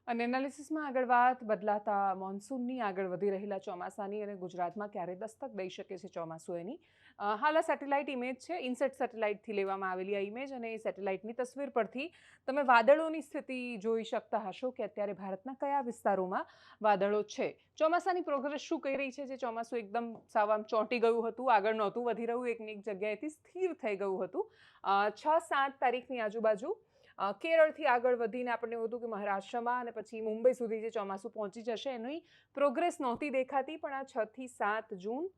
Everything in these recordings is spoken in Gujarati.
અને એનાલિસિસમાં આગળ વાત બદલાતા મોન્સૂનની આગળ વધી રહેલા ચોમાસાની અને ગુજરાતમાં ક્યારે દસ્તક દઈ શકે છે ચોમાસું એની. હાલ આ સેટેલાઇટ ઇમેજ છે, ઇનસેટ સેટેલાઇટથી લેવામાં આવેલી આ ઇમેજ, અને એ સેટેલાઇટની તસવીર પરથી તમે વાદળોની સ્થિતિ જોઈ શકતા હશો કે અત્યારે ભારતના કયા વિસ્તારોમાં વાદળો છે. ચોમાસાની પ્રોગ્રેસ શું કહી રહી છે? જે ચોમાસું એકદમ સાવ આમ ચોંટી ગયું હતું, આગળ નહોતું વધી રહ્યું, એકની એક જગ્યાએથી સ્થિર થઈ ગયું હતું. 6-7 તારીખની આજુબાજુ કેરળથી આગળ વધીને આપણને એવું હતું કે મહારાષ્ટ્રમાં અને પછી મુંબઈ સુધી જે ચોમાસું પહોંચી જશે એની પ્રોગ્રેસ નહોતી દેખાતી, પણ આ 6 થી 7 જૂન,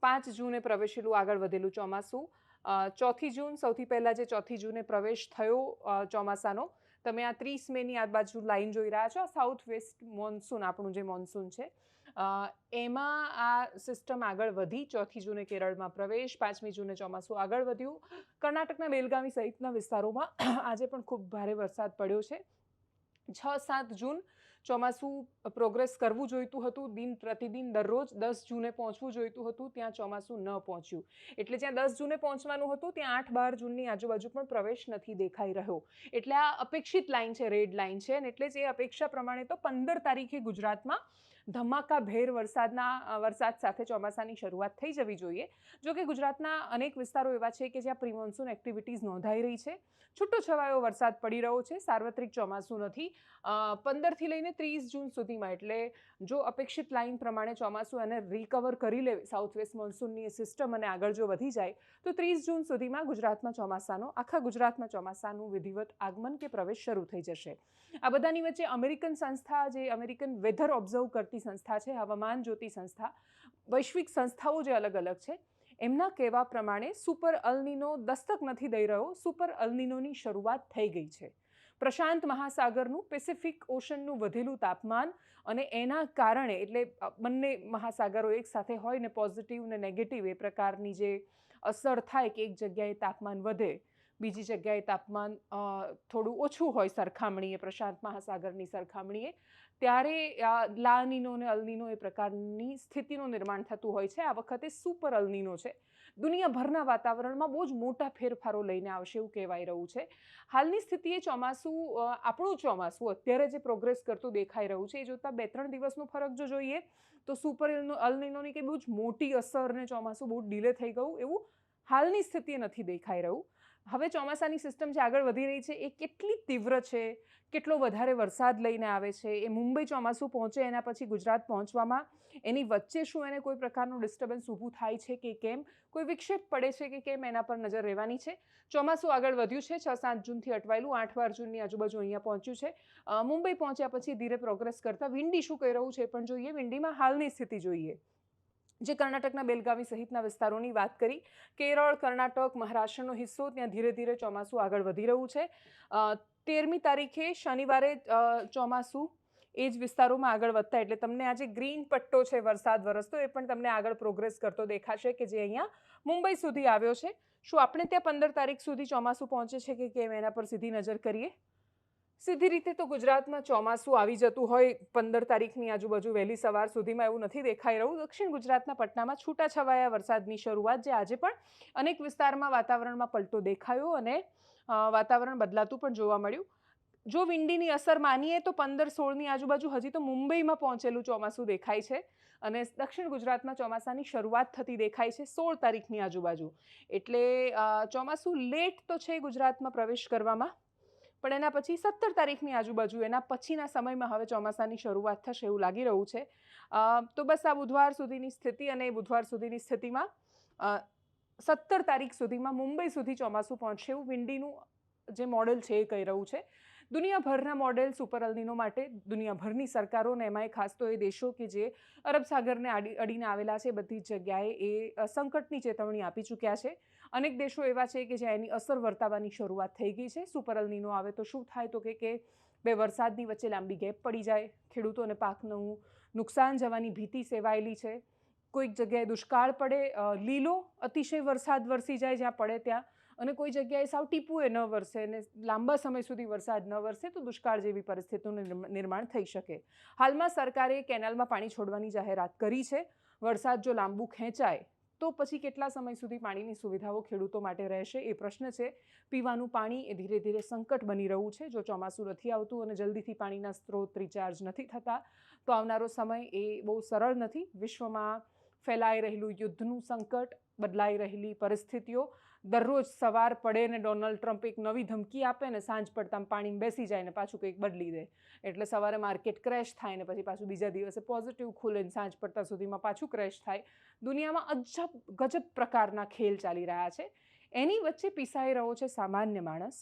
5 જૂને પ્રવેશેલું આગળ વધેલું ચોમાસું. 4 જૂન સૌથી પહેલાં જે 4 જૂને પ્રવેશ થયો ચોમાસાનો, તમે આ 30 મેની આજુબાજુ લાઈન જોઈ રહ્યા છો. આ સાઉથ વેસ્ટ મોન્સૂન, આપણું જે મોન્સૂન છે, એમાં આ સિસ્ટમ આગળ વધી. 4 જૂને કેરળમાં પ્રવેશ, 5મી જૂને ચોમાસું આગળ વધ્યું. કર્ણાટકના બેલગાવી સહિતના વિસ્તારોમાં આજે પણ ખૂબ ભારે વરસાદ પડ્યો છે. 6-7 જૂન ચોમાસું પ્રોગ્રેસ કરવું જોઈતું હતું, દિન પ્રતિદિન દરરોજ 10 જૂને પહોંચવું જોઈતું હતું, ત્યાં ચોમાસું ન પહોંચ્યું. એટલે જ્યાં 10 જૂને પહોંચવાનું હતું ત્યાં 8-12 જૂનની આજુબાજુ પણ પ્રવેશ નથી દેખાઈ રહ્યો. એટલે આ અપેક્ષિત લાઈન છે, રેડ લાઈન છે, અને એટલે જ એ અપેક્ષા પ્રમાણે તો 15 તારીખે ગુજરાતમાં ધમાકાભેર વરસાદ સાથે ચોમાસાની શરૂઆત થઈ જવી જોઈએ. જો કે ગુજરાતના અનેક વિસ્તારો એવા છે કે જ્યાં પ્રી મોન્સૂન એક્ટિવિટીઝ નોંધાઈ રહી છે, છૂટો છવાયો વરસાદ પડી રહ્યો છે, સાર્વત્રિક ચોમાસું નથી. 15થી લઈને 30 જૂન સુધીમાં, એટલે જો અપેક્ષિત લાઈન પ્રમાણે ચોમાસું એને રિકવર કરી લે, સાઉથ વેસ્ટ મોન્સૂનની સિસ્ટમ, અને આગળ જો વધી જાય તો 30 જૂન સુધીમાં આખા ગુજરાતમાં ચોમાસાનું વિધિવત આગમન કે પ્રવેશ શરૂ થઈ જશે. આ બધાની વચ્ચે અમેરિકન સંસ્થા, જે અમેરિકન વેધર ઓબ્ઝર્વ કરતી સંસ્થા છે, હવામાન જ્યોતિ સંસ્થા, વૈશ્વિક સંસ્થાઓ જે અલગ અલગ છે, એમના કહેવા પ્રમાણે સુપર અલનીનો દસ્તક નથી દઈ રહ્યો. સુપર અલનીનોની શરૂઆત થઈ ગઈ છે. પ્રશાંત મહાસાગરનું, પેસિફિક ઓશનનું વધેલું તાપમાન, અને એના કારણે, એટલે બંને મહાસાગરો એક સાથે હોય ને, પોઝિટિવ ને નેગેટિવ એ પ્રકારની જે અસર થાય કે એક જગ્યાએ તાપમાન વધે, બીજી જગ્યાએ તાપમાન થોડું ઓછું હોય સરખામણીએ, પ્રશાંત મહાસાગરની સરખામણીએ, ત્યારે લાનીનો અને અલનીનો એ પ્રકારની સ્થિતિનું નિર્માણ થતું હોય છે. આ વખતે સુપર અલનીનો છે. દુનિયાભરના વાતાવરણમાં બહુ જ મોટા ફેરફારો લઈને આવશે એવું કહેવાય રહ્યું છે. હાલની સ્થિતિએ આપણું ચોમાસું અત્યારે જે પ્રોગ્રેસ કરતું દેખાઈ રહ્યું છે, એ જોતાં 2-3 દિવસનો ફરક જો જોઈએ તો સુપર અલનીનોની કે બહુ જ મોટી અસર ને ચોમાસું બહુ ડીલે થઈ ગયું એવું હાલની સ્થિતિએ નથી દેખાઈ રહ્યું. હવે ચોમાસાની સિસ્ટમ જે આગળ વધી રહી છે એ કેટલી તીવ્ર છે, કેટલો વધારે વરસાદ લઈને આવે છે, એ મુંબઈ ચોમાસું પહોંચે એના પછી ગુજરાત પહોંચવામાં એની વચ્ચે શું એને કોઈ પ્રકારનું ડિસ્ટર્બન્સ ઊભું થાય છે કે કેમ, કોઈ વિક્ષેપ પડે છે કે કેમ, એના પર નજર રહેવાની છે. ચોમાસું આગળ વધ્યું છે, 6-7 જૂનથી અટવાયેલું, 8-12 જૂનની આજુબાજુ અહીંયા પહોંચ્યું છે. મુંબઈ પહોંચ્યા પછી ધીરે પ્રોગ્રેસ કરતાં વિંડી શું કહી રહ્યું છે એ પણ જોઈએ. વિંડીમાં હાલની સ્થિતિ જોઈએ. જે કર્ણાટકના બેલગાવી સહિતના વિસ્તારોની વાત કરી, કેરળ, કર્ણાટક, મહારાષ્ટ્રનો હિસ્સો, ત્યાં ધીરે ધીરે ચોમાસું આગળ વધી રહ્યું છે. 13મી તારીખે શનિવારે ચોમાસું એ જ વિસ્તારોમાં આગળ વધતા, એટલે તમને આ જે ગ્રીન પટ્ટો છે વરસાદ વરસતો, એ પણ તમને આગળ પ્રોગ્રેસ કરતો દેખાશે કે જે અહીંયા મુંબઈ સુધી આવ્યો છે. શું આપણે ત્યાં 15 તારીખ સુધી ચોમાસું પહોંચે છે કે કેમ, એના પર સીધી નજર કરીએ. સીધી રીતે તો ગુજરાતમાં ચોમાસું આવી જતું હોય 15 તારીખની આજુબાજુ વહેલી સવાર સુધીમાં, એવું નથી દેખાઈ રહ્યું. દક્ષિણ ગુજરાતના પટનામાં છૂટાછવાયા વરસાદની શરૂઆત, જે આજે પણ અનેક વિસ્તારમાં વાતાવરણમાં પલટો દેખાયો અને વાતાવરણ બદલાતું પણ જોવા મળ્યું. જો વિંડીની અસર માનીએ તો 15-16ની આજુબાજુ હજી તો મુંબઈમાં પહોંચેલું ચોમાસું દેખાય છે, અને દક્ષિણ ગુજરાતમાં ચોમાસાની શરૂઆત થતી દેખાય છે 16 તારીખની આજુબાજુ. એટલે ચોમાસું લેટ તો છે ગુજરાતમાં પ્રવેશ કરવામાં, પણ એના પછી 17 તારીખની આજુબાજુ, એના પછીના સમયમાં હવે ચોમાસાની શરૂઆત થશે એવું લાગી રહ્યું છે. તો બસ આ બુધવાર સુધીની સ્થિતિ, અને એ બુધવાર સુધીની સ્થિતિમાં 17 તારીખ સુધીમાં મુંબઈ સુધી ચોમાસું પહોંચશે એવું વિંડીનું જે મોડેલ છે એ કહી રહ્યું છે. દુનિયાભરના મોડેલ સુપર અલનીનો માટે દુનિયાભરની સરકારોને, એમાંય ખાસ તો એ દેશો કે જે અરબ સાગરને અડીને આવેલા છે, બધી જ જગ્યાએ એ સંકટની ચેતવણી આપી ચૂક્યા છે. અનેક દેશો એવા છે કે જ્યાં એની અસર વર્તાવાની શરૂઆત થઈ ગઈ છે. સુપર અલનીનો આવે તો શું થાય, તો કે બે વરસાદની વચ્ચે લાંબી ગેપ પડી જાય, ખેડૂતોને પાકનું નુકસાન જવાની ભીતિ સેવાયેલી છે. કોઈક જગ્યાએ દુષ્કાળ પડે, લીલો અતિશય વરસાદ વરસી જાય જ્યાં પડે ત્યાં, અને કોઈ જગ્યાએ સાવ ટીપુએ ન વરસે અને લાંબા સમય સુધી વરસાદ ન વરસે તો દુષ્કાળ જેવી પરિસ્થિતિનું નિર્માણ થઈ શકે. હાલમાં સરકારે કેનાલમાં પાણી છોડવાની જાહેરાત કરી છે. વરસાદ જો લાંબુ ખેંચાય તો પછી કેટલા સમય સુધી પાણીની સુવિધાઓ ખેડૂતો માટે રહેશે એ પ્રશ્ન છે. પીવાનું પાણી એ ધીરે ધીરે સંકટ બની રહ્યું છે. જો ચોમાસું નથી આવતું અને જલ્દીથી પાણીના સ્ત્રોત રિચાર્જ નથી થતા તો આવનારો સમય એ બહુ સરળ નથી. વિશ્વમાં ફેલાઈ રહેલું યુદ્ધનું સંકટ, બદલાઈ રહેલી પરિસ્થિતિઓ, દરરોજ સવાર પડે ને ડોનાલ્ડ ટ્રમ્પ એક નવી ધમકી આપે ને સાંજ પડતા પાણીમાં બેસી જાય ને પાછું કંઈક બદલી દે. એટલે સવારે માર્કેટ ક્રેશ થાય ને પછી પાછું બીજા દિવસે પોઝિટિવ ખુલે ને સાંજ પડતા સુધીમાં પાછું ક્રેશ થાય. દુનિયામાં ગજબ પ્રકારના ખેલ ચાલી રહ્યા છે. એની વચ્ચે પીસાઈ રહ્યો છે સામાન્ય માણસ.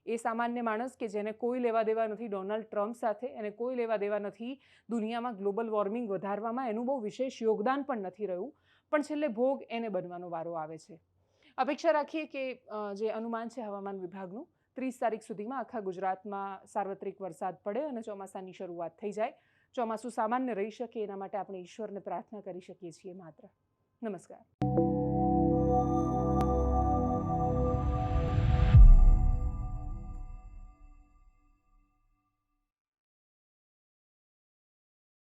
એ સામાન્ય માણસ કે જેને કોઈ લેવા દેવા નથી ડોનાલ્ડ ટ્રમ્પ સાથે, અને કોઈ લેવા દેવા નથી દુનિયામાં ગ્લોબલ વોર્મિંગ વધારવામાં, એનું બહુ વિશેષ યોગદાન પણ નથી રહ્યું, પણ છેલ્લે ભોગ એને બનવાનો વારો આવે છે. અપેક્ષા રાખીએ કે જે અનુમાન છે હવામાન વિભાગનું, 30 તારીખ સુધીમાં આખા ગુજરાતમાં સાર્વત્રિક વરસાદ પડે અને ચોમાસાની શરૂઆત થઈ જાય. ચોમાસું સામાન્ય રહી શકે એના માટે આપણે ઈશ્વરને પ્રાર્થના કરી શકીએ છીએ માત્ર. નમસ્કાર.